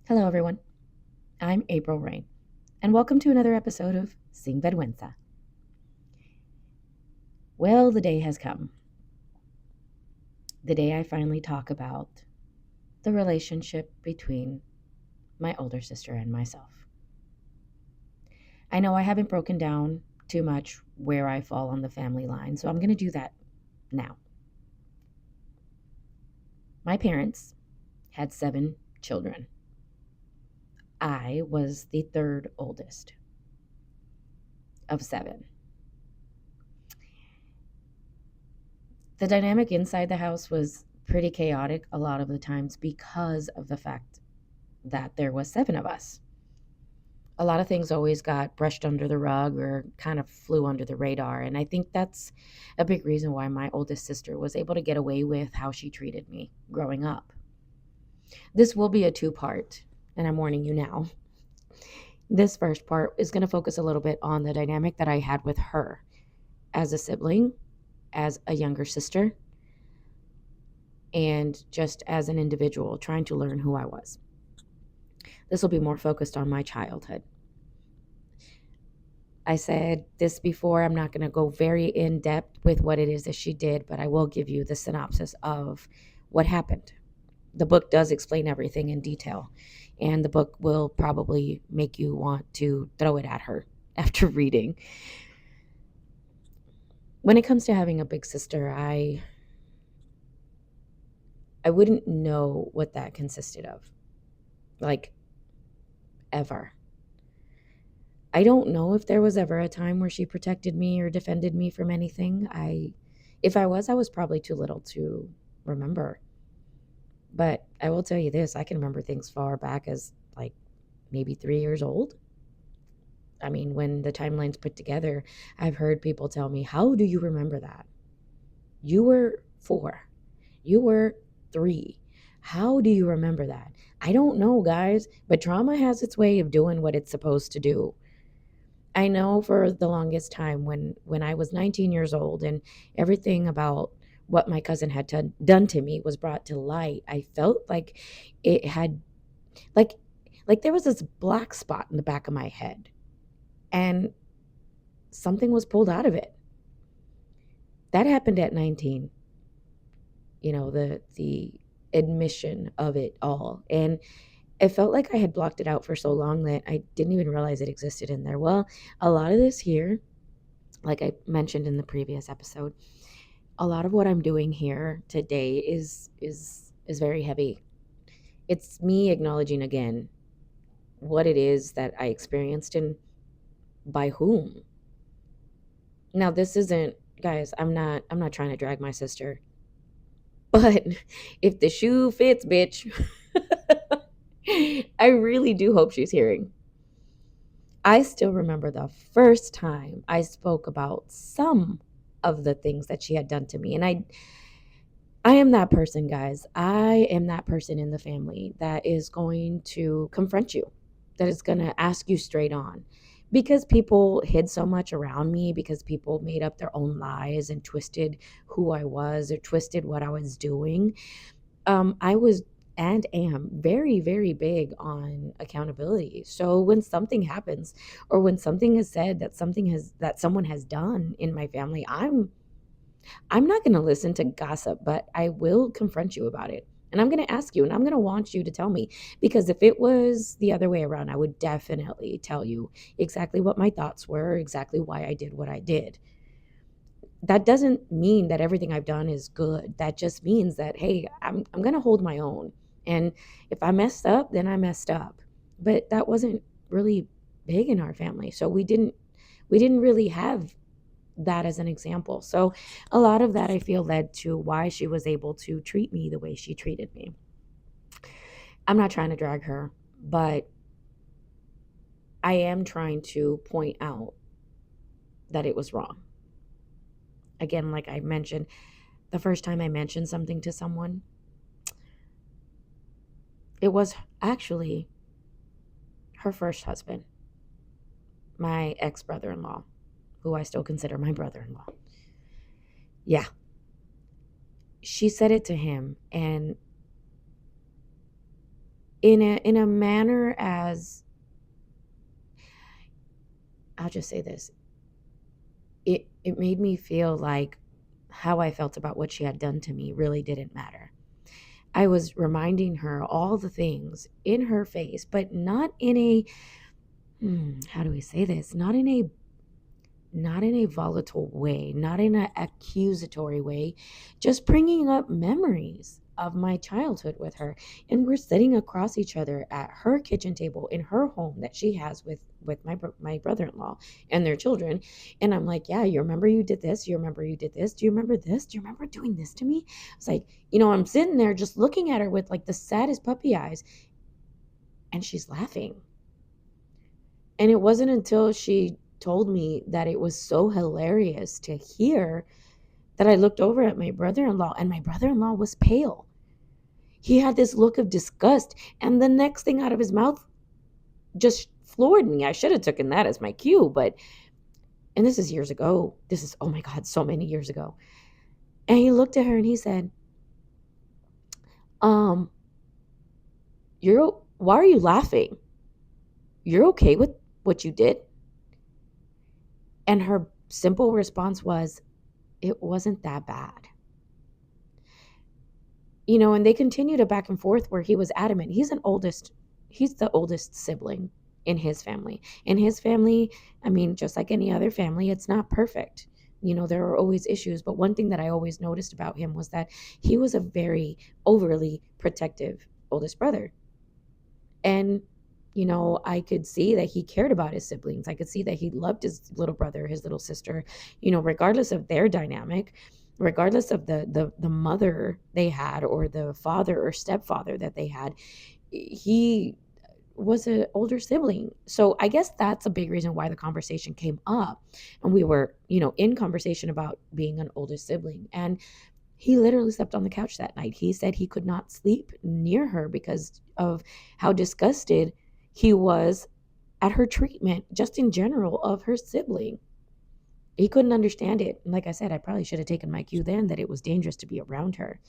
Hello, everyone. I'm April Rain, and welcome to another episode of Sing Vergüenza. Well, the day has come. The day I finally talk about the relationship between my older sister and myself. I know I haven't broken down too much where I fall on the family line, so I'm going to do that now. My parents had 7 children. I was the third oldest of 7. The dynamic inside the house was pretty chaotic a lot of the times because of the fact that there was 7 of us. A lot of things always got brushed under the rug or kind of flew under the radar, and I think that's a big reason why my oldest sister was able to get away with how she treated me growing up. This will be a 2-part, and I'm warning you now. This first part is going to focus a little bit on the dynamic that I had with her as a sibling, as a younger sister, and just as an individual trying to learn who I was. This will be more focused on my childhood. I said this before, I'm not going to go very in depth with what it is that she did, but I will give you the synopsis of what happened. The book does explain everything in detail, and the book will probably make you want to throw it at her after reading. When it comes to having a big sister, I wouldn't know what that consisted of. Like, ever. I don't know if there was ever a time where she protected me or defended me from anything. If I was probably too little to remember. But I will tell you this, I can remember things far back as like maybe 3 years old. I mean, when the timeline's put together, I've heard people tell me, "How do you remember that? You were 4. You were 3. How do you remember that?" I don't know, guys, but trauma has its way of doing what it's supposed to do. I know for the longest time when I was 19 years old and everything about what my cousin had done to me was brought to light, I felt like it had like there was this black spot in the back of my head and something was pulled out of it. That happened at 19. The admission of it all. And it felt like I had blocked it out for so long that I didn't even realize it existed in there. Well, a lot of this here, like I mentioned in the previous episode, a lot of what I'm doing here today is very heavy. It's me acknowledging again what it is that I experienced and by whom. Now, this isn't, guys, I'm not trying to drag my sister. But if the shoe fits, bitch, I really do hope she's hearing. I still remember the first time I spoke about some of the things that she had done to me. And I am that person, guys. I am that person in the family that is going to confront you, that is going to ask you straight on. Because people hid so much around me, because people made up their own lies and twisted who I was or twisted what I was doing. I was and am very, very big on accountability. So when something happens or when something is said that someone has done in my family, I'm not going to listen to gossip, but I will confront you about it. And I'm going to ask you and I'm going to want you to tell me, because if it was the other way around, I would definitely tell you exactly what my thoughts were, exactly why I did what I did. That doesn't mean that everything I've done is good. That just means that, hey, I'm going to hold my own. And if I messed up, then I messed up. But that wasn't really big in our family. So we didn't really have that as an example. So a lot of that I feel led to why she was able to treat me the way she treated me. I'm not trying to drag her, but I am trying to point out that it was wrong. Again, like I mentioned, the first time I mentioned something to someone, it was actually her first husband, my ex-brother-in-law, who I still consider my brother-in-law. Yeah. She said it to him, and in a manner as, I'll just say this, it made me feel like how I felt about what she had done to me really didn't matter. I was reminding her all the things in her face, but not in a, how do we say this? Not in a volatile way, not in an accusatory way, just bringing up memories of my childhood with her. And we're sitting across each other at her kitchen table in her home that she has with my brother-in-law and their children. And I'm like, yeah, you remember you did this? You remember you did this? Do you remember this? Do you remember doing this to me? It's like, I'm sitting there just looking at her with like the saddest puppy eyes, and she's laughing. And it wasn't until she told me that it was so hilarious to hear that I looked over at my brother-in-law, and my brother-in-law was pale. He had this look of disgust, and the next thing out of his mouth just floored me. I should have taken that as my cue, and this is years ago. This is, oh my God, so many years ago. And he looked at her and he said, um, why are you laughing? You're okay with what you did? And her simple response was, it wasn't that bad. And they continued a back and forth where he was adamant. He's the oldest sibling in his family. In his family, I mean, just like any other family, it's not perfect. There are always issues. But one thing that I always noticed about him was that he was a very overly protective oldest brother. And, I could see that he cared about his siblings. I could see that he loved his little brother, his little sister, regardless of their dynamic, regardless of the mother they had or the father or stepfather that they had. He was an older sibling. So I guess that's a big reason why the conversation came up. And we were, in conversation about being an older sibling. And he literally slept on the couch that night. He said he could not sleep near her because of how disgusted he was at her treatment, just in general, of her sibling. He couldn't understand it. And like I said, I probably should have taken my cue then that it was dangerous to be around her.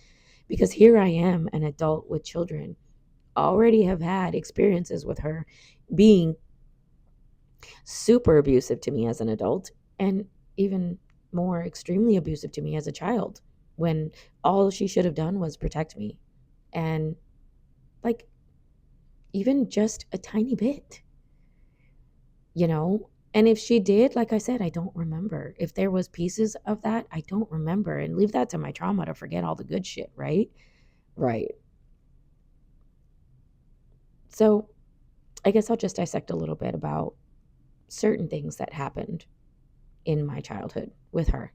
Because here I am, an adult with children, already have had experiences with her being super abusive to me as an adult, and even more extremely abusive to me as a child, when all she should have done was protect me. And like, even just a tiny bit, and if she did, like I said, I don't remember. If there was pieces of that, I don't remember, and leave that to my trauma to forget all the good shit, right? Right. So I guess I'll just dissect a little bit about certain things that happened in my childhood with her.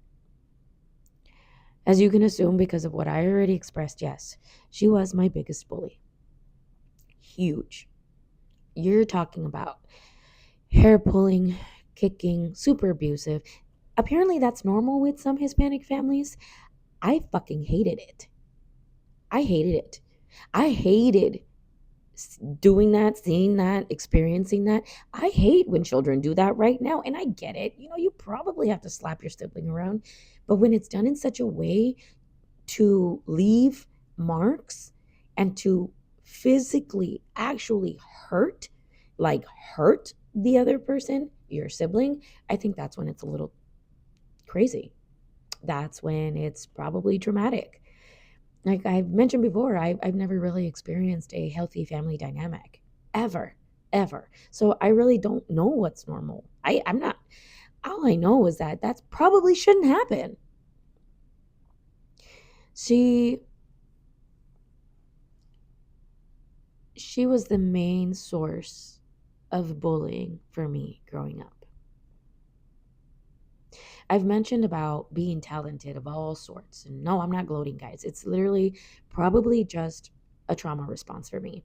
As you can assume, because of what I already expressed, yes, she was my biggest bully. Huge. You're talking about hair pulling, kicking, super abusive. Apparently that's normal with some Hispanic families. I fucking hated it. I hated it. I hated doing that, seeing that, experiencing that. I hate when children do that right now. And I get it. You probably have to slap your sibling around. But when it's done in such a way to leave marks and to physically actually hurt, like hurt the other person, your sibling, I think that's when it's a little crazy. That's when it's probably traumatic. Like I've mentioned before, I've never really experienced a healthy family dynamic ever, ever. So I really don't know what's normal. I'm not, all I know is that that's probably shouldn't happen. She was the main source of bullying for me growing up. I've mentioned about being talented of all sorts. And no, I'm not gloating, guys. It's literally probably just a trauma response for me.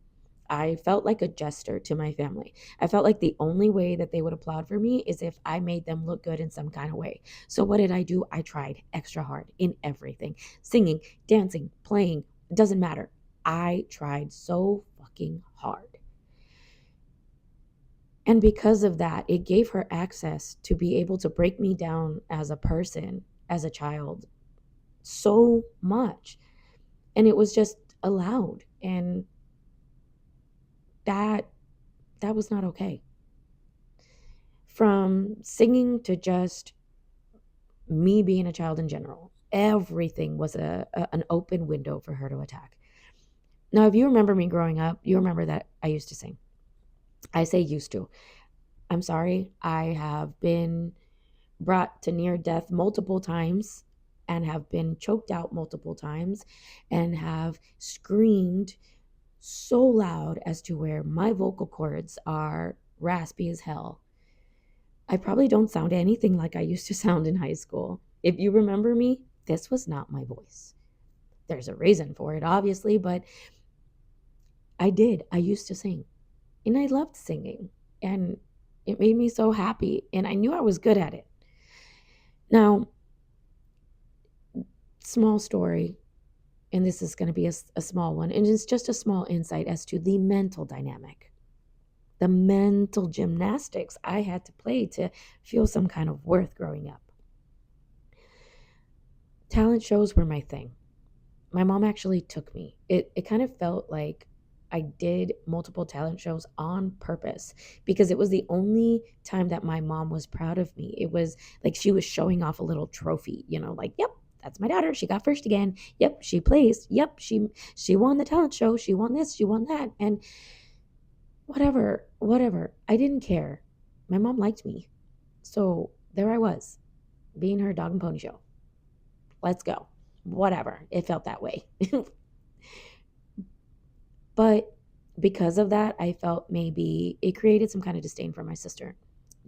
I felt like a jester to my family. I felt like the only way that they would applaud for me is if I made them look good in some kind of way. So what did I do? I tried extra hard in everything. Singing, dancing, playing, it doesn't matter. I tried so fucking hard. And because of that, it gave her access to be able to break me down as a person, as a child, so much. And it was just allowed. And that was not okay. From singing to just me being a child in general, everything was an open window for her to attack. Now, if you remember me growing up, you remember that I used to sing. I say used to. I'm sorry. I have been brought to near death multiple times and have been choked out multiple times and have screamed so loud as to where my vocal cords are raspy as hell. I probably don't sound anything like I used to sound in high school. If you remember me, this was not my voice. There's a reason for it, obviously, but I did. I used to sing and I loved singing and it made me so happy and I knew I was good at it. Now, small story, and this is going to be a small one, and it's just a small insight as to the mental dynamic, the mental gymnastics I had to play to feel some kind of worth growing up. Talent shows were my thing. My mom actually took me. It kind of felt like I did multiple talent shows on purpose because it was the only time that my mom was proud of me. It was like she was showing off a little trophy, like, yep, that's my daughter. She got first again. Yep, she placed. Yep, she won the talent show. She won this, she won that. And whatever. I didn't care. My mom liked me. So there I was, being her dog and pony show. Let's go. Whatever. It felt that way. But because of that, I felt maybe it created some kind of disdain for my sister.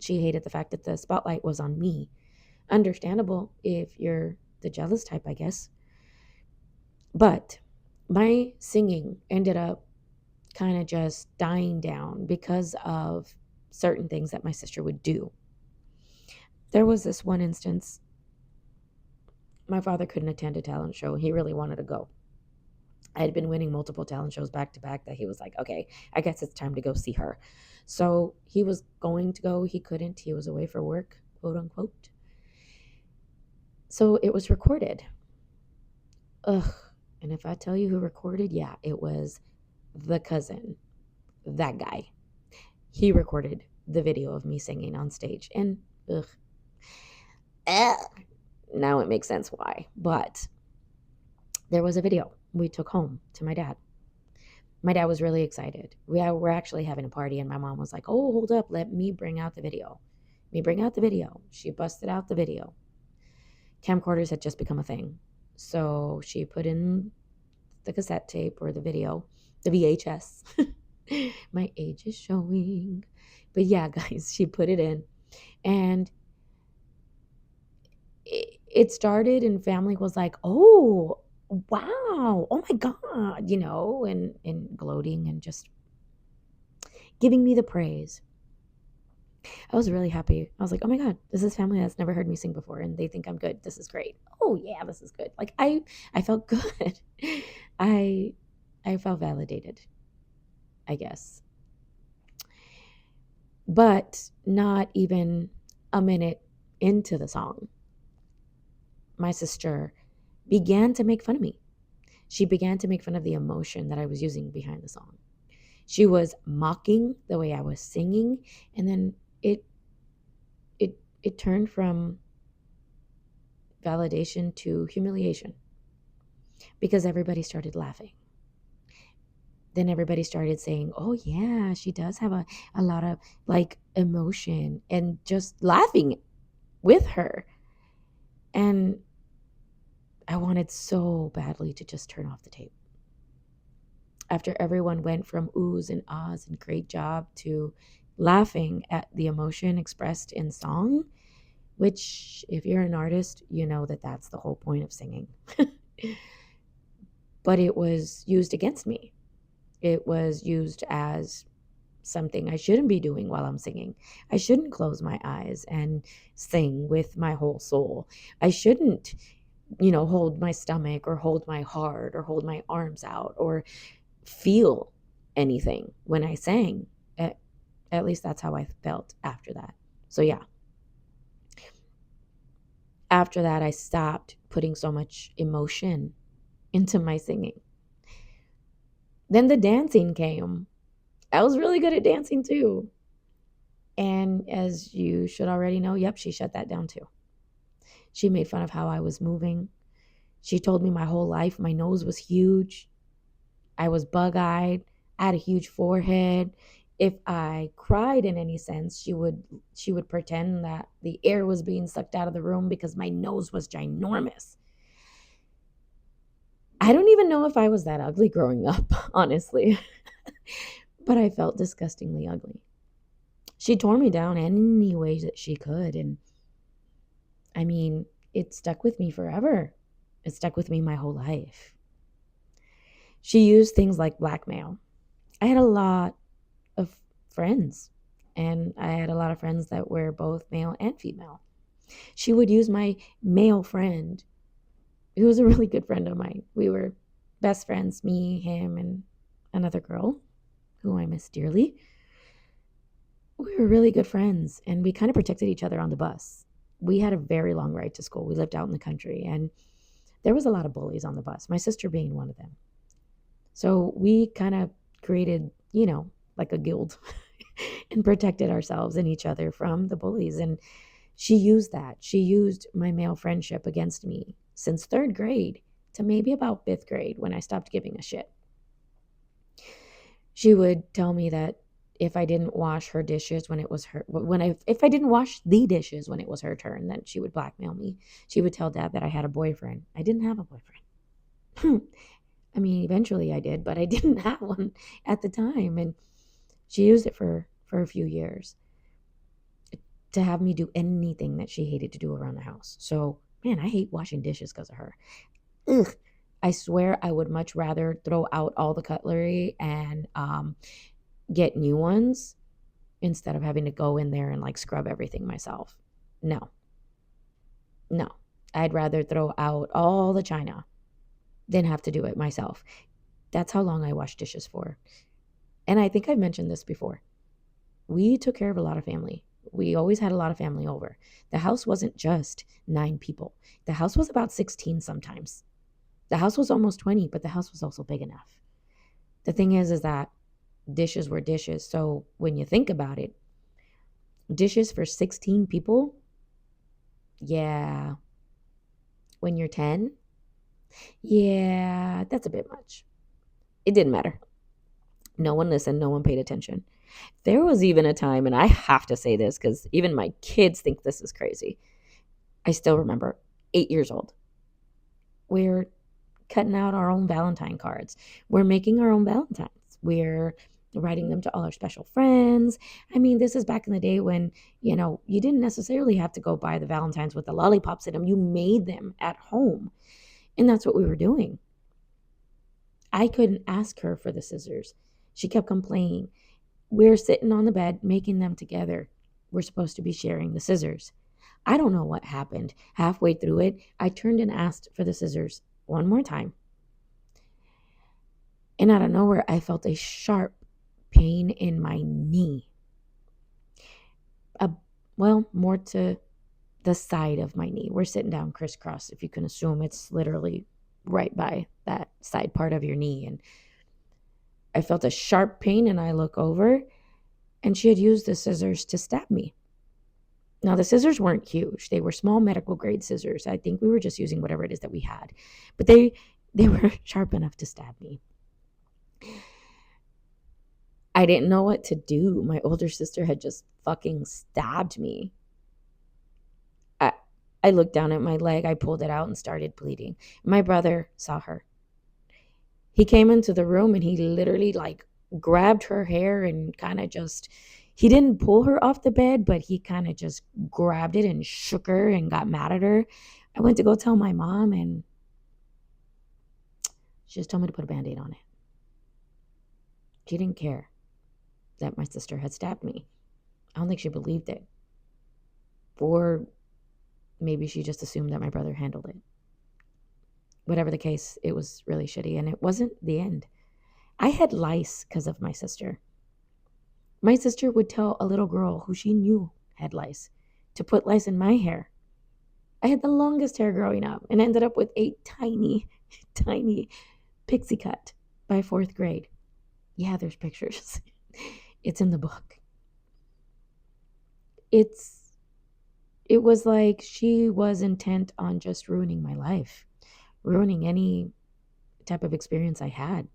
She hated the fact that the spotlight was on me. Understandable if you're the jealous type, I guess. But my singing ended up kind of just dying down because of certain things that my sister would do. There was this one instance. My father couldn't attend a talent show. He really wanted to go. I had been winning multiple talent shows back to back that he was like, okay, I guess it's time to go see her. So he was going to go. He couldn't. He was away for work, quote unquote. So it was recorded. Ugh. And if I tell you who recorded, yeah, it was the cousin, that guy. He recorded the video of me singing on stage. And ugh. Now it makes sense why. But there was a video we took home to my dad. My dad was really excited. We're actually having a party, and my mom was like, oh, hold up, let me bring out the video. Let me bring out the video. She busted out the video. Camcorders had just become a thing. So she put in the cassette tape or the video, the VHS. My age is showing. But yeah, guys, she put it in. And it started, and family was like, oh, wow, oh my God, and gloating and just giving me the praise. I was really happy. I was like, oh my God, this is family that's never heard me sing before and they think I'm good. This is great. Oh yeah, this is good. Like I felt good. I felt validated, I guess. But not even a minute into the song, my sister began to make fun of me. She began to make fun of the emotion that I was using behind the song. She was mocking the way I was singing, and then it turned from validation to humiliation because everybody started laughing. Then everybody started saying, oh yeah, she does have a lot of like emotion, and just laughing with her. And I wanted so badly to just turn off the tape. After everyone went from oohs and ahs and great job to laughing at the emotion expressed in song, which if you're an artist, you know that that's the whole point of singing. But it was used against me. It was used as something I shouldn't be doing while I'm singing. I shouldn't close my eyes and sing with my whole soul. I shouldn't, hold my stomach or hold my heart or hold my arms out or feel anything when I sang. At least that's how I felt after that. So yeah. After that, I stopped putting so much emotion into my singing. Then the dancing came. I was really good at dancing too. And as you should already know, yep, she shut that down too. She made fun of how I was moving. She told me my whole life my nose was huge. I was bug-eyed. I had a huge forehead. If I cried in any sense, she would pretend that the air was being sucked out of the room because my nose was ginormous. I don't even know if I was that ugly growing up, honestly, but I felt disgustingly ugly. She tore me down any way that she could, and I mean, it stuck with me forever. It stuck with me my whole life. She used things like blackmail. I had a lot of friends, and I had a lot of friends that were both male and female. She would use my male friend, who was a really good friend of mine. We were best friends, me, him, and another girl who I miss dearly. We were really good friends, and we kind of protected each other on the bus. We had a very long ride to school. We lived out in the country, and there was a lot of bullies on the bus, my sister being one of them. So we kind of created, like a guild and protected ourselves and each other from the bullies. And she used that. She used my male friendship against me since third grade to maybe about fifth grade when I stopped giving a shit. She would tell me that if I didn't wash her dishes when it was her, if I didn't wash the dishes when it was her turn, then she would blackmail me. She would tell dad that I had a boyfriend. I didn't have a boyfriend. I mean, eventually I did, but I didn't have one at the time. And she used it for a few years to have me do anything that she hated to do around the house. So, man, I hate washing dishes because of her. Ugh. I swear I would much rather throw out all the cutlery and get new ones instead of having to go in there and like scrub everything myself. No. I'd rather throw out all the china than have to do it myself. That's how long I washed dishes for. And I think I've mentioned this before. We took care of a lot of family. We always had a lot of family over. The house wasn't just 9 people. The house was about 16 sometimes. The house was almost 20, but the house was also big enough. The thing is that dishes were dishes. So when you think about it, dishes for 16 people, yeah. When you're 10, yeah, that's a bit much. It didn't matter. No one listened. No one paid attention. There was even a time, and I have to say this because even my kids think this is crazy. I still remember 8 years old. We're cutting out our own Valentine cards. We're making our own Valentines. We're writing them to all our special friends. I mean, this is back in the day when, you didn't necessarily have to go buy the Valentines with the lollipops in them. You made them at home. And that's what we were doing. I couldn't ask her for the scissors. She kept complaining. We're sitting on the bed making them together. We're supposed to be sharing the scissors. I don't know what happened. Halfway through it, I turned and asked for the scissors one more time. And out of nowhere, I felt a sharp pain in my knee. More to the side of my knee. We're sitting down crisscross, if you can assume. It's literally right by that side part of your knee. And I felt a sharp pain, and I look over, and she had used the scissors to stab me. Now, the scissors weren't huge. They were small medical grade scissors. I think we were just using whatever it is that we had. But they were sharp enough to stab me. I didn't know what to do. My older sister had just fucking stabbed me. I looked down at my leg. I pulled it out and started bleeding. My brother saw her. He came into the room and he literally grabbed her hair and kind of just, he didn't pull her off the bed, but he kind of just grabbed it and shook her and got mad at her. I went to go tell my mom, and she just told me to put a Band-Aid on it. She didn't care that my sister had stabbed me. I don't think she believed it. Or maybe she just assumed that my brother handled it. Whatever the case, it was really shitty, and it wasn't the end. I had lice because of my sister. My sister would tell a little girl who she knew had lice to put lice in my hair. I had the longest hair growing up and ended up with a tiny, tiny pixie cut by 4th grade. Yeah, there's pictures. It's in the book. It's it was like she was intent on just ruining my life, ruining any type of experience I had.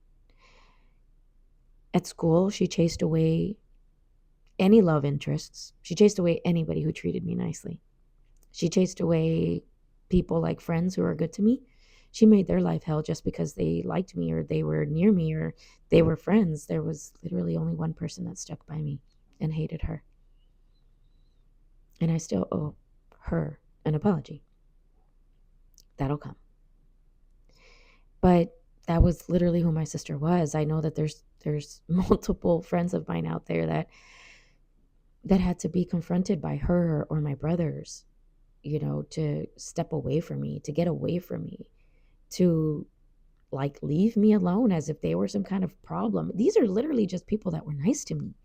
At school, she chased away any love interests. She chased away anybody who treated me nicely. She chased away people like friends who are good to me. She made their life hell just because they liked me or they were near me or they were friends. There was literally only one person that stuck by me and hated her. And I still owe her an apology. That'll come. But that was literally who my sister was. I know that there's multiple friends of mine out there that had to be confronted by her or my brothers, to step away from me, to get away from me, to like leave me alone as if they were some kind of problem. These are literally just people that were nice to me.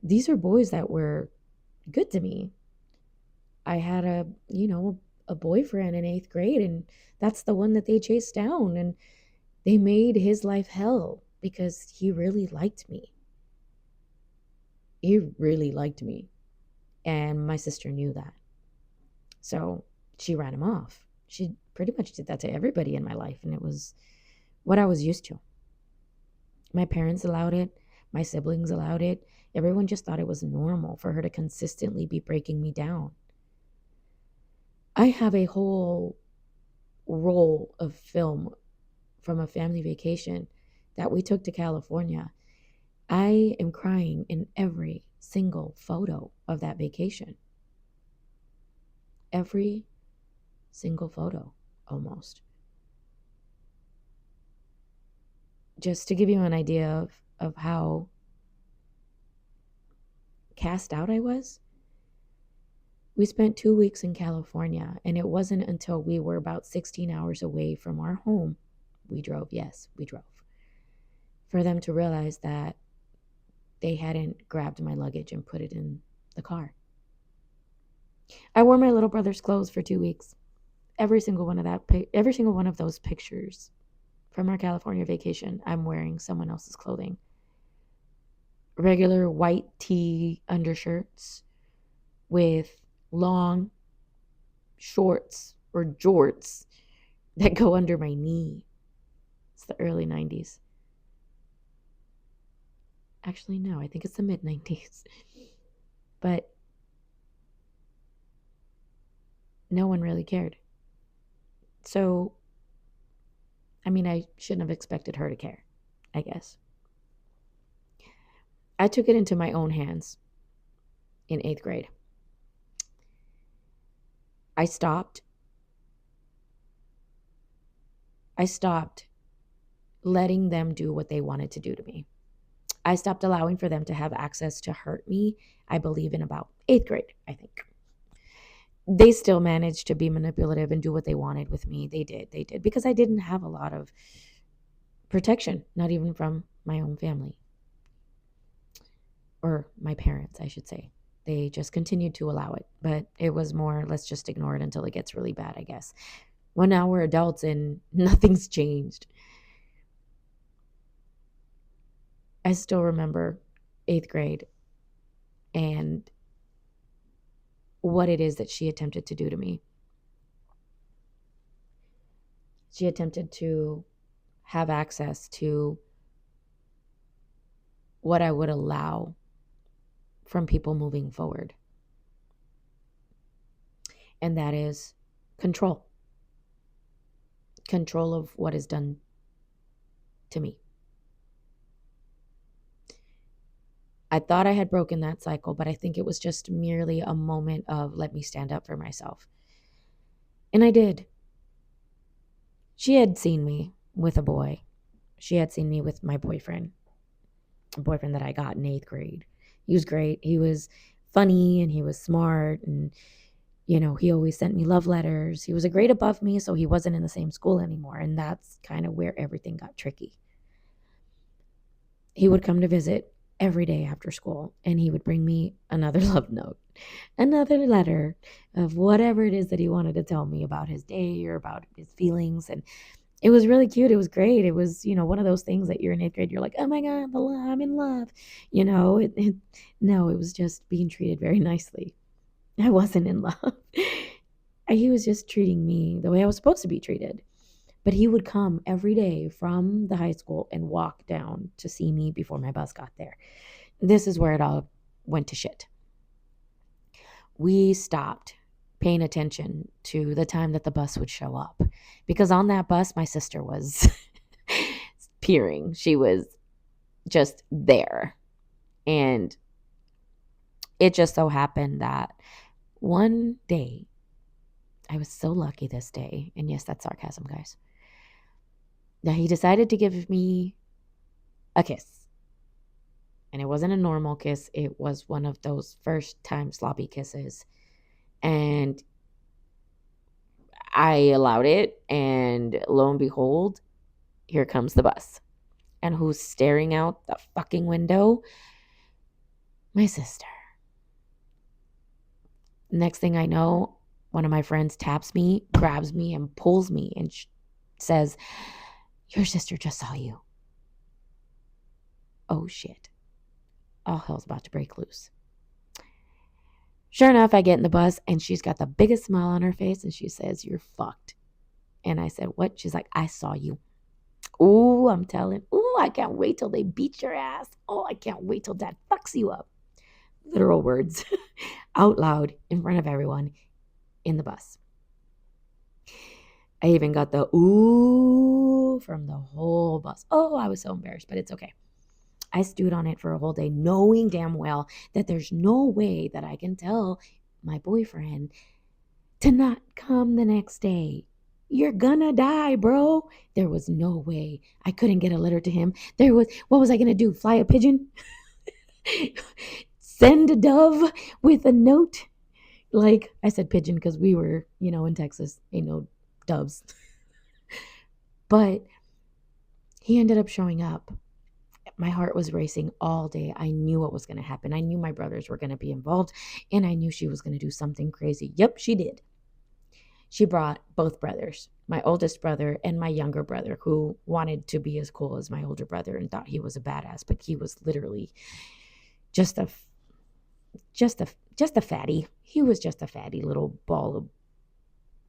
These are boys that were good to me. I had a boyfriend in 8th grade, and that's the one that they chased down, and they made his life hell because he really liked me. He really liked me. And my sister knew that. So she ran him off. She pretty much did that to everybody in my life, and it was what I was used to. My parents allowed it. My siblings allowed it. Everyone just thought it was normal for her to consistently be breaking me down. I have a whole roll of film from a family vacation that we took to California. I am crying in every single photo of that vacation. Every single photo, almost. Just to give you an idea of how cast out I was, we spent 2 weeks in California, and it wasn't until we were about 16 hours away from our home, we drove, for them to realize that they hadn't grabbed my luggage and put it in the car. I wore my little brother's clothes for 2 weeks. Every single one of those pictures from our California vacation, I'm wearing someone else's clothing. Regular white tee undershirts with long shorts or jorts that go under my knee. It's the early 90s. Actually, no, I think it's the mid 90s. But no one really cared. So, I shouldn't have expected her to care, I guess. I took it into my own hands in 8th grade. I stopped letting them do what they wanted to do to me. I stopped allowing for them to have access to hurt me, I believe, in about 8th grade, I think. They still managed to be manipulative and do what they wanted with me. They did, because I didn't have a lot of protection, not even from my own family. Or my parents, I should say. They just continued to allow it. But it was more, let's just ignore it until it gets really bad, I guess. Well, now we're adults and nothing's changed. I still remember 8th grade and what it is that she attempted to do to me. She attempted to have access to what I would allow from people moving forward. And that is control. Control of what is done to me. I thought I had broken that cycle, but I think it was just merely a moment of let me stand up for myself. And I did. She had seen me with a boy. She had seen me with my boyfriend, a boyfriend that I got in 8th grade. He was great. He was funny and he was smart, and he always sent me love letters. He was a grade above me, so he wasn't in the same school anymore, and that's kind of where everything got tricky. He would come to visit every day after school, and he would bring me another love note, another letter of whatever it is that he wanted to tell me about his day or about his feelings. And It was really cute. It was great. It was, one of those things that you're in 8th grade. You're like, oh my God, I'm in love. No, it was just being treated very nicely. I wasn't in love. He was just treating me the way I was supposed to be treated. But he would come every day from the high school and walk down to see me before my bus got there. This is where it all went to shit. We stopped paying attention to the time that the bus would show up, because on that bus, my sister was peering. She was just there. And it just so happened that one day, I was so lucky this day, and yes, that's sarcasm, guys. Now, he decided to give me a kiss. And it wasn't a normal kiss. It was one of those first time sloppy kisses. And I allowed it. And lo and behold, here comes the bus. And who's staring out the fucking window? My sister. Next thing I know, one of my friends taps me, grabs me, and pulls me and says, your sister just saw you. Oh, shit. All hell's about to break loose. Sure enough, I get in the bus, and she's got the biggest smile on her face, and she says, you're fucked. And I said, what? She's like, I saw you. Ooh, I'm telling. Ooh, I can't wait till they beat your ass. Oh, I can't wait till dad fucks you up. Literal words out loud in front of everyone in the bus. I even got the ooh from the whole bus. Oh, I was so embarrassed, but it's okay. I stewed on it for a whole day, knowing damn well that there's no way that I can tell my boyfriend to not come the next day. You're gonna die, bro. There was no way. I couldn't get a letter to him. What was I gonna do? Fly a pigeon? Send a dove with a note? Like, I said pigeon because we were, in Texas. Ain't no doves. But he ended up showing up. My heart was racing all day. I knew what was going to happen. I knew my brothers were going to be involved, and I knew she was going to do something crazy. Yep, she did. She brought both brothers, my oldest brother and my younger brother, who wanted to be as cool as my older brother and thought he was a badass, but he was literally just a fatty. He was just a fatty little ball of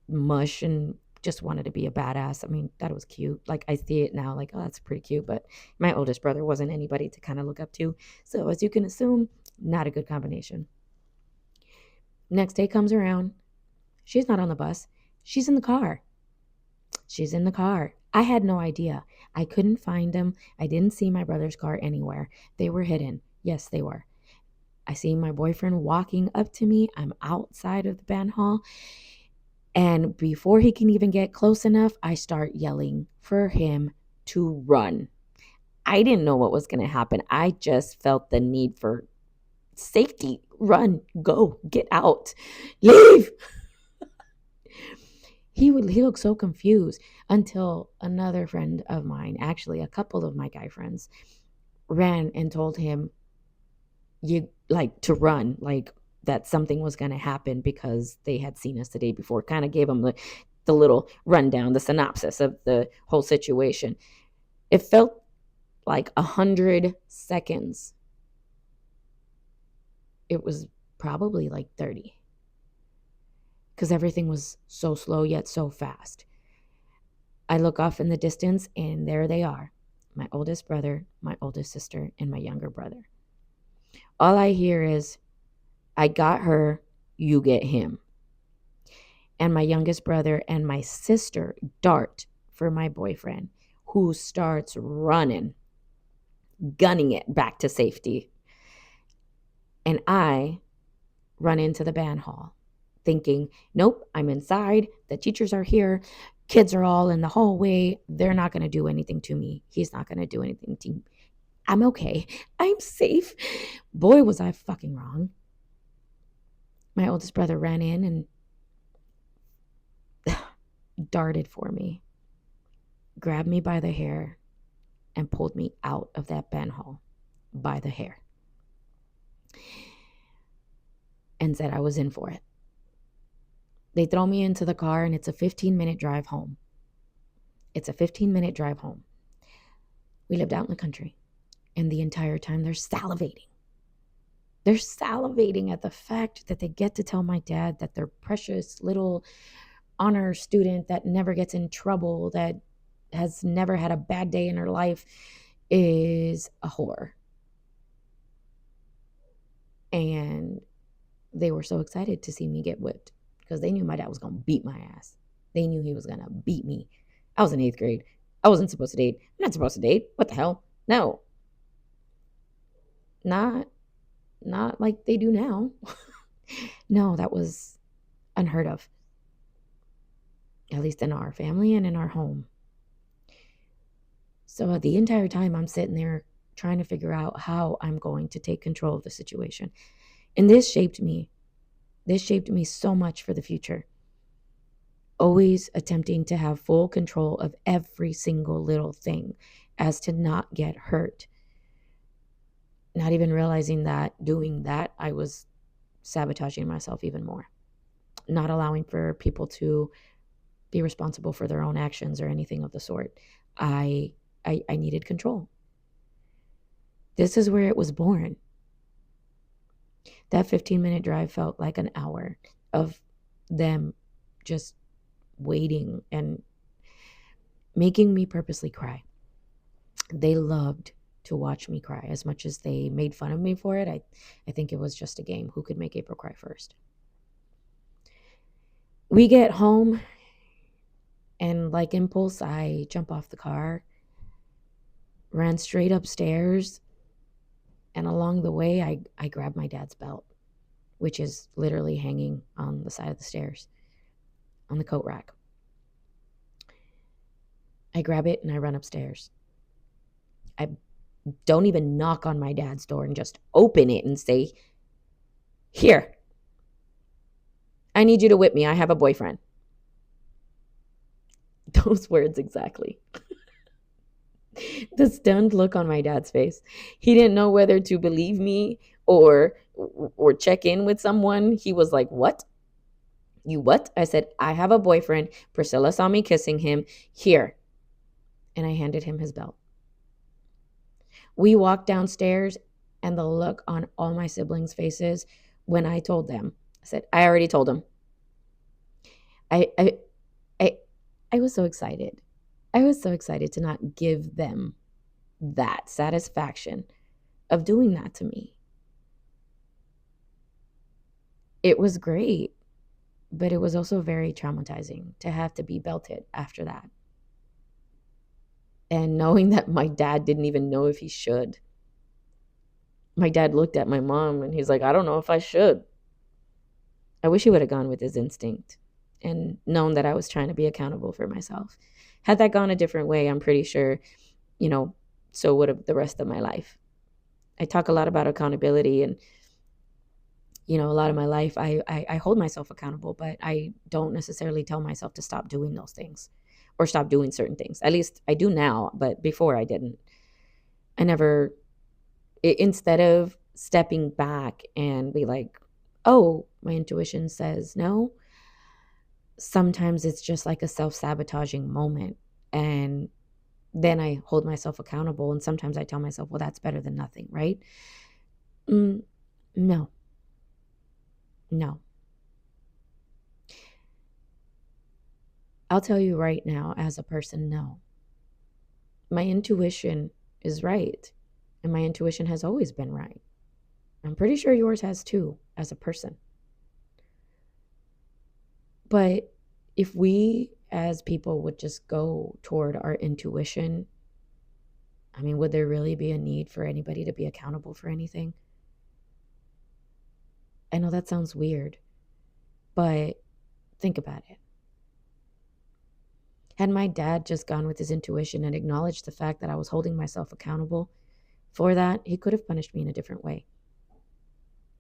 mush and just wanted to be a badass. I mean, that was cute. Like, I see it now, like, oh, that's pretty cute. But my oldest brother wasn't anybody to kind of look up to. So as you can assume, not a good combination. Next day comes around. She's not on the bus. She's in the car. I had no idea. I couldn't find them. I didn't see my brother's car anywhere. They were hidden. Yes, they were. I see my boyfriend walking up to me. I'm outside of the band hall. And before he can even get close enough, I start yelling for him to run. I didn't know what was going to happen. I just felt the need for safety. Run, go, get out, leave. He looked so confused until another friend of mine, actually a couple of my guy friends, ran and told him to run, like that something was going to happen because they had seen us the day before. Kind of gave him the little rundown, the synopsis of the whole situation. It felt like 100 seconds. It was probably like 30. Because everything was so slow yet so fast. I look off in the distance, and there they are. My oldest brother, my oldest sister, and my younger brother. All I hear is, I got her, you get him. And my youngest brother and my sister dart for my boyfriend, who starts running, gunning it back to safety. And I run into the band hall, thinking, nope, I'm inside. The teachers are here. Kids are all in the hallway. They're not going to do anything to me. He's not going to do anything to me. I'm okay. I'm safe. Boy, was I fucking wrong. My oldest brother ran in and darted for me, grabbed me by the hair, and pulled me out of that band hall by the hair and said I was in for it. They throw me into the car, and it's a 15-minute drive home. It's a 15-minute drive home. We lived out in the country, and the entire time they're salivating. They're salivating at the fact that they get to tell my dad that their precious little honor student that never gets in trouble, that has never had a bad day in her life, is a whore. And they were so excited to see me get whipped because they knew my dad was going to beat my ass. They knew he was going to beat me. I was in 8th grade. I wasn't supposed to date. I'm not supposed to date. What the hell? No. Not like they do now. No, that was unheard of. At least in our family and in our home. So the entire time I'm sitting there trying to figure out how I'm going to take control of the situation. And this shaped me. This shaped me so much for the future. Always attempting to have full control of every single little thing as to not get hurt. Not even realizing that doing that, I was sabotaging myself even more. Not allowing for people to be responsible for their own actions or anything of the sort. I needed control. This is where it was born. That 15-minute drive felt like an hour of them just waiting and making me purposely cry. They loved to watch me cry as much as they made fun of me for it. I think it was just a game. Who could make April cry first? We get home, and like impulse, I jump off the car, ran straight upstairs, and along the way, I grabbed my dad's belt, which is literally hanging on the side of the stairs, on the coat rack. I grab it and I run upstairs. I don't even knock on my dad's door and just open it and say, "Here, I need you to whip me. I have a boyfriend." Those words exactly. The stunned look on my dad's face. He didn't know whether to believe me or check in with someone. He was like, "What? You what?" I said, "I have a boyfriend. Priscilla saw me kissing him. Here." And I handed him his belt. We walked downstairs, and the look on all my siblings' faces when I told them, I said, "I already told him." I I I, I was so excited. I was so excited to not give them that satisfaction of doing that to me. It was great, but it was also very traumatizing to have to be belted after that. And knowing that my dad didn't even know if he should. My dad looked at my mom and he's like, "I don't know if I should." I wish he would have gone with his instinct and known that I was trying to be accountable for myself. Had that gone a different way, I'm pretty sure, so would have the rest of my life. I talk a lot about accountability, and a lot of my life I hold myself accountable, but I don't necessarily tell myself to stop doing those things or stop doing certain things. At least I do now, but before I didn't. I never, instead of stepping back and be like, "Oh, my intuition says no," sometimes it's just like a self-sabotaging moment. And then I hold myself accountable. And sometimes I tell myself, well, that's better than nothing, right? No. No. I'll tell you right now, as a person, no. My intuition is right. And my intuition has always been right. I'm pretty sure yours has too, as a person. But if we as people would just go toward our intuition, I mean, would there really be a need for anybody to be accountable for anything? I know that sounds weird, but think about it. Had my dad just gone with his intuition and acknowledged the fact that I was holding myself accountable for that, he could have punished me in a different way.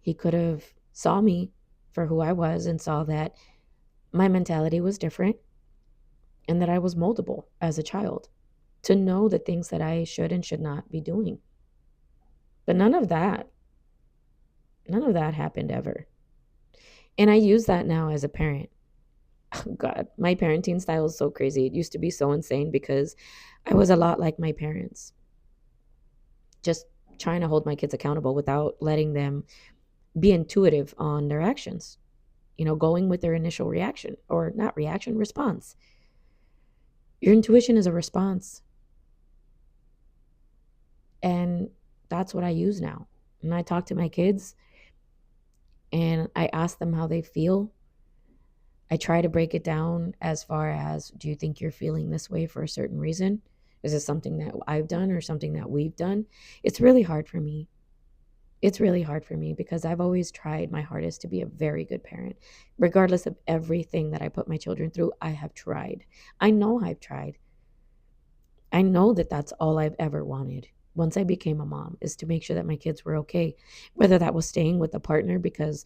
He could have saw me for who I was and saw that my mentality was different and that I was moldable as a child to know the things that I should and should not be doing. But none of that happened ever. And I use that now as a parent. Oh God, my parenting style is so crazy. It used to be so insane because I was a lot like my parents, just trying to hold my kids accountable without letting them be intuitive on their actions, going with their initial reaction, or not reaction, response. Your intuition is a response. And that's what I use now. And I talk to my kids and I ask them how they feel. I try to break it down as far as, do you think you're feeling this way for a certain reason? Is this something that I've done or something that we've done? It's really hard for me. It's really hard for me because I've always tried my hardest to be a very good parent. Regardless of everything that I put my children through, I have tried. I know I've tried. I know that that's all I've ever wanted once I became a mom, is to make sure that my kids were okay. Whether that was staying with a partner because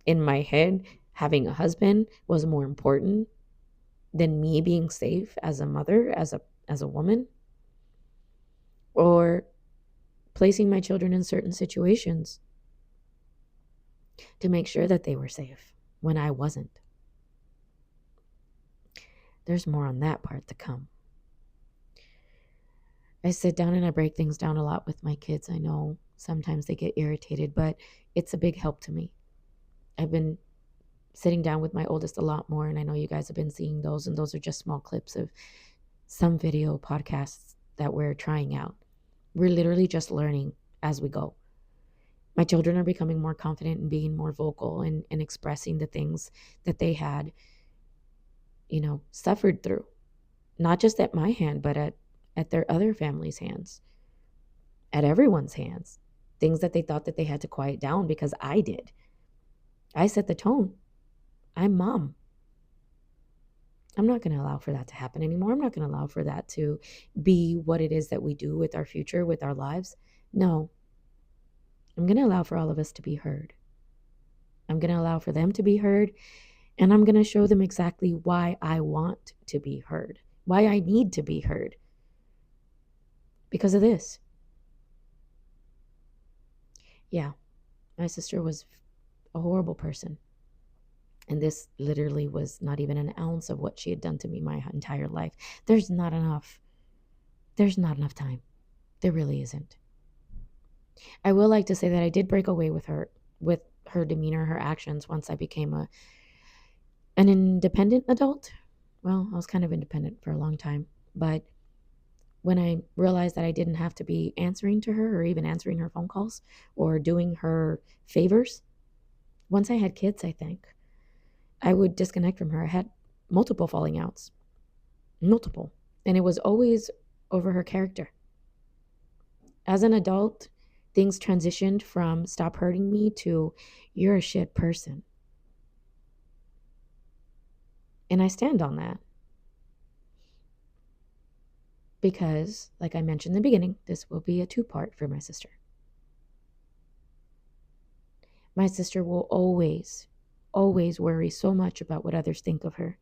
in my head, having a husband was more important than me being safe as a mother, as a woman, or placing my children in certain situations to make sure that they were safe when I wasn't. There's more on that part to come. I sit down and I break things down a lot with my kids. I know sometimes they get irritated, but it's a big help to me. I've been sitting down with my oldest a lot more, and I know you guys have been seeing those, and those are just small clips of some video podcasts that we're trying out. We're literally just learning as we go. My children are becoming more confident and being more vocal and expressing the things that they had, suffered through, not just at my hand, but at their other families' hands, at everyone's hands. Things that they thought that they had to quiet down because I did. I set the tone. I'm mom. I'm not going to allow for that to happen anymore. I'm not going to allow for that to be what it is that we do with our future, with our lives. No, I'm going to allow for all of us to be heard. I'm going to allow for them to be heard. And I'm going to show them exactly why I want to be heard, why I need to be heard. Because of this. Yeah, my sister was a horrible person. And this literally was not even an ounce of what she had done to me my entire life. There's not enough. There's not enough time. There really isn't. I will like to say that I did break away with her demeanor, her actions once I became an independent adult. Well, I was kind of independent for a long time, but when I realized that I didn't have to be answering to her or even answering her phone calls or doing her favors, once I had kids, I think I would disconnect from her. I had multiple falling outs, multiple, and it was always over her character. As an adult, things transitioned from stop hurting me to you're a shit person. And I stand on that. Because, like I mentioned in the beginning, this will be a two-part for my sister. My sister will always, always worry so much about what others think of her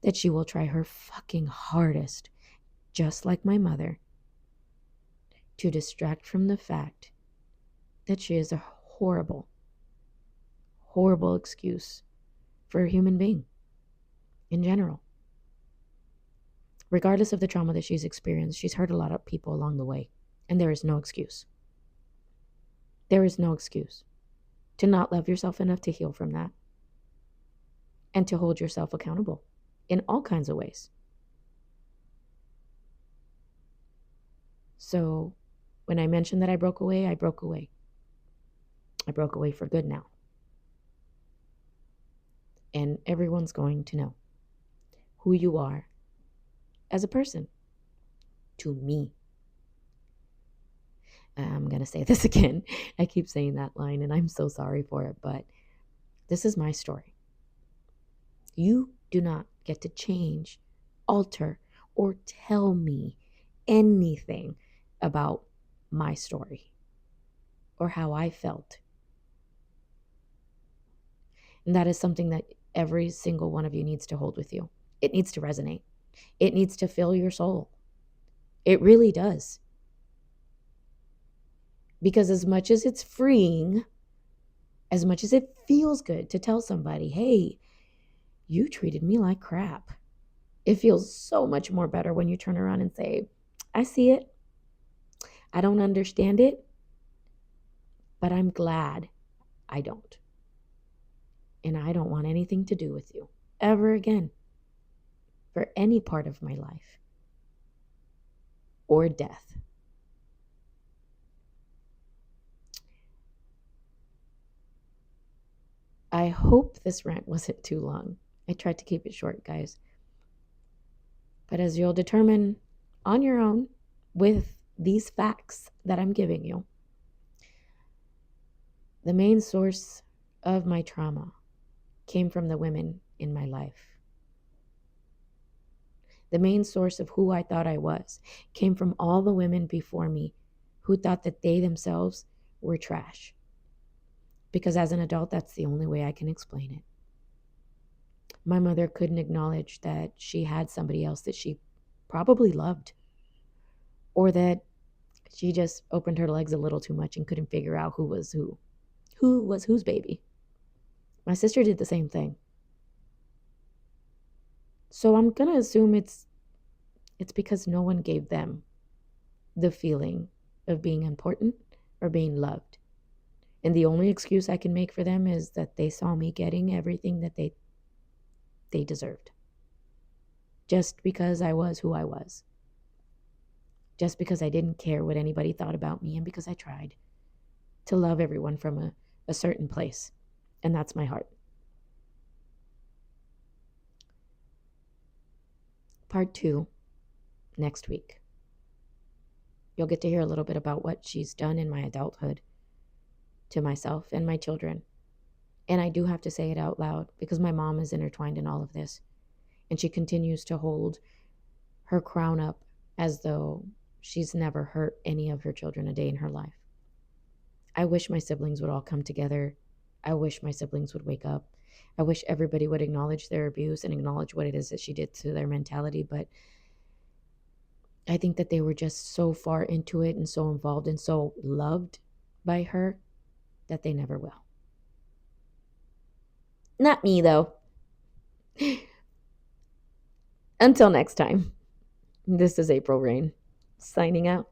that she will try her fucking hardest, just like my mother, to distract from the fact that she is a horrible, horrible excuse for a human being in general. Regardless of the trauma that she's experienced, she's hurt a lot of people along the way, and there is no excuse. There is no excuse to not love yourself enough to heal from that and to hold yourself accountable in all kinds of ways. So when I mentioned that I broke away, I broke away. I broke away for good now. And everyone's going to know who you are as a person to me. I'm going to say this again. I keep saying that line and I'm so sorry for it, but this is my story. You do not get to change, alter, or tell me anything about my story or how I felt. And that is something that every single one of you needs to hold with you. It needs to resonate. It needs to fill your soul. It really does. Because as much as it's freeing, as much as it feels good to tell somebody, hey, you treated me like crap. It feels so much more better when you turn around and say, I see it. I don't understand it, but I'm glad I don't. And I don't want anything to do with you ever again for any part of my life or death. I hope this rant wasn't too long. I tried to keep it short, guys. But as you'll determine on your own with these facts that I'm giving you, the main source of my trauma came from the women in my life. The main source of who I thought I was came from all the women before me who thought that they themselves were trash. Because as an adult, that's the only way I can explain it. My mother couldn't acknowledge that she had somebody else that she probably loved, or that she just opened her legs a little too much and couldn't figure out who was whose baby. My sister did the same thing. So I'm going to assume it's because no one gave them the feeling of being important or being loved. And the only excuse I can make for them is that they saw me getting everything that they deserved. Just because I was who I was. Just because I didn't care what anybody thought about me, and because I tried to love everyone from a certain place. And that's my heart. Part 2, next week. You'll get to hear a little bit about what she's done in my adulthood to myself and my children. And I do have to say it out loud because my mom is intertwined in all of this. And she continues to hold her crown up as though she's never hurt any of her children a day in her life. I wish my siblings would all come together. I wish my siblings would wake up. I wish everybody would acknowledge their abuse and acknowledge what it is that she did to their mentality. But I think that they were just so far into it and so involved and so loved by her that they never will. Not me, though. Until next time, this is April Rain, signing out.